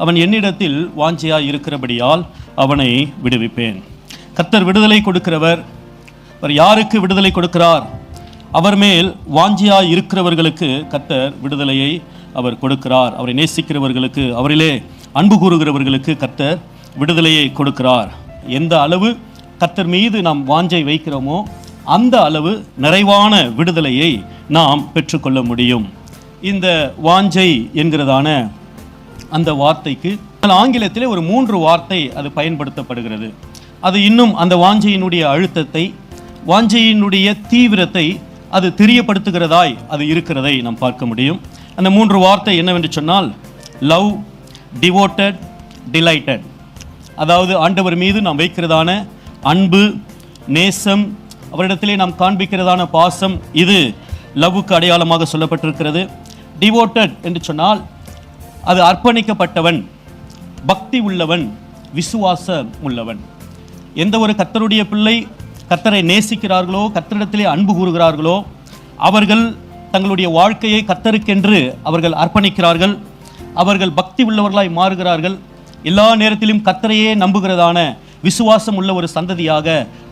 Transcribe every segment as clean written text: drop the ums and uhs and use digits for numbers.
அவன் என்னிடத்தில் வாஞ்சையாய் இருக்கிறபடியால் அவனை விடுவிப்பேன். கர்த்தர் விடுதலை கொடுக்கிறவர். அவர் யாருக்கு விடுதலை கொடுக்கிறார்? அவர் மேல் வாஞ்சையாய் இருக்கிறவர்களுக்கு கர்த்தர் விடுதலையை அவர் கொடுக்கிறார். அவரை நேசிக்கிறவர்களுக்கு, அவரிலே அன்பு கூறுகிறவர்களுக்கு கர்த்தர் விடுதலையை கொடுக்கிறார். எந்த அளவு கர்த்தர் மீது நாம் வாஞ்சை வைக்கிறோமோ அந்த அளவு நிறைவான விடுதலையை நாம் பெற்றுக்கொள்ள முடியும். இந்த வாஞ்சை என்கிறதான அந்த வார்த்தைக்கு ஆங்கிலத்திலே ஒரு 3 வார்த்தை அது பயன்படுத்தப்படுகிறது. அது இன்னும் அந்த வாஞ்சையினுடைய அழுத்தத்தை, வாஞ்சையினுடைய தீவிரத்தை அது தெரியப்படுத்துகிறதாய் அது இருக்கிறதை நாம் பார்க்க முடியும். அந்த 3 வார்த்தை என்னவென்று சொன்னால் லவ், டிவோட்டட், டிலைட்டட். அதாவது ஆண்டவர் மீது நாம் வைக்கிறதான அன்பு, நேசம், அவரிடத்திலே நாம் காண்பிக்கிறதான பாசம், இது லவ்வுக்கு அடையாளமாக சொல்லப்பட்டிருக்கிறது. டிவோட்டட் என்று சொன்னால் அது அர்ப்பணிக்கப்பட்டவன், பக்தி உள்ளவன், விசுவாசம் உள்ளவன். எந்த ஒரு கர்த்தருடைய பிள்ளை கர்த்தரை நேசிக்கிறார்களோ, கர்த்தரிடத்திலே அன்பு கூறுகிறார்களோ, அவர்கள் தங்களுடைய வாழ்க்கையை கர்த்தருக்கென்று அவர்கள் அர்ப்பணிக்கிறார்கள். அவர்கள் பக்தி உள்ளவர்களாய் மாறுகிறார்கள். எல்லா நேரத்திலும் கர்த்தரையே நம்புகிறதான விசுவாசம் உள்ள ஒரு சந்ததியாக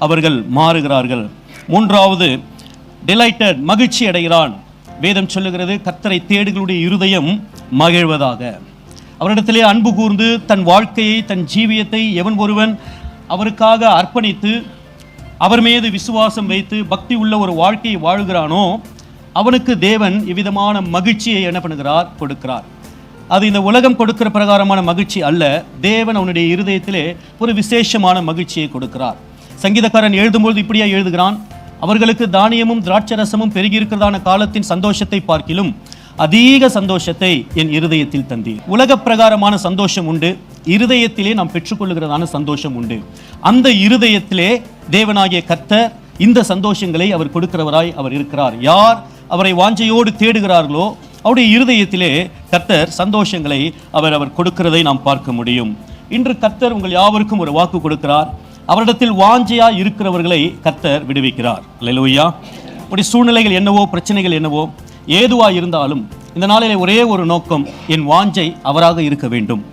அவர்கள் மாறுகிறார்கள். 3வது டிலைட்டட், மகிழ்ச்சி அடைகிறான். வேதம் சொல்லுகிறது கர்த்தரை தேடுகளுடைய இருதயம் மகிழ்வதாக. அவரிடத்திலே அன்பு கூர்ந்து தன் வாழ்க்கையை, தன் ஜீவியத்தை எவன் ஒருவன் அவருக்காக அர்ப்பணித்து அவர் மீது விசுவாசம் வைத்து பக்தி உள்ள ஒரு வாழ்க்கையை வாழ்கிறானோ அவனுக்கு தேவன் இவ்விதமான மகிழ்ச்சியை என்ன பண்ணுகிறார்? கொடுக்கிறார். அது இந்த உலகம் கொடுக்கிற பிரகாரமான மகிழ்ச்சி அல்ல. தேவன் அவனுடைய இருதயத்திலே ஒரு விசேஷமான மகிழ்ச்சியை கொடுக்கிறார். சங்கீதக்காரன் எழுதும்போது இப்படியா எழுதுகிறான், அவர்களுக்கு தானியமும் திராட்சரசமும் பெருகி இருக்கிறதான காலத்தின் சந்தோஷத்தை பார்க்கிலும் அதிக சந்தோஷத்தை என் இருதயத்தில் தந்தீர். உலக பிரகாரமான சந்தோஷம் உண்டு, இருதயத்திலே நாம் பெற்றுக்கொள்ளுகிறதான சந்தோஷம் உண்டு. அந்த இருதயத்திலே தேவனாகிய கர்த்தர் இந்த சந்தோஷங்களை அவர் கொடுக்கிறவராய் அவர் இருக்கிறார். யார் அவரை வாஞ்சையோடு தேடுகிறார்களோ அவருடைய இருதயத்திலே கர்த்தர் சந்தோஷங்களை அவர் கொடுக்கிறதை நாம் பார்க்க முடியும். இன்று கர்த்தர் உங்கள் யாவருக்கும் ஒரு வாக்கு கொடுக்கிறார். அவரிடத்தில் வாஞ்சையா இருக்கிறவர்களை கர்த்தர் விடுவிக்கிறார். அல்லேலூயா. உடைய சூழ்நிலைகள் என்னவோ, பிரச்சனைகள் என்னவோ, ஏதுவாக இருந்தாலும் இந்த நாளிலே ஒரே ஒரு நோக்கம், என் வாஞ்சை அவராக இருக்க வேண்டும்.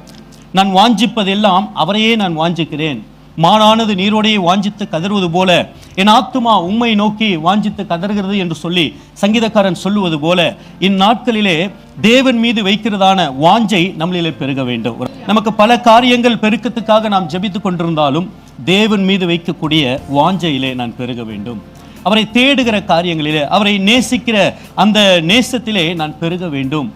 நான் வாஞ்சிப்பதெல்லாம் அவரையே நான் வாஞ்சிக்கிறேன். மானானது நீரோடையை வாஞ்சித்து கதறுவது போல என் ஆத்துமா உம்மை நோக்கி வாஞ்சித்து கதறுகிறது என்று சொல்லி சங்கீதக்காரன் சொல்லுவது போல இந்நாட்களிலே தேவன் மீது வைக்கிறதான வாஞ்சை நம்மளிலே பெருக வேண்டும். நமக்கு பல காரியங்கள் பெருக்கத்துக்காக நாம் ஜெபித்து கொண்டிருந்தாலும் தேவன் மீது வைக்கக்கூடிய வாஞ்சையிலே நான் பெருக வேண்டும். அவரை தேடுகிற காரியங்களிலே, அவரை நேசிக்கிற அந்த நேசத்திலே நான் பெருக வேண்டும்.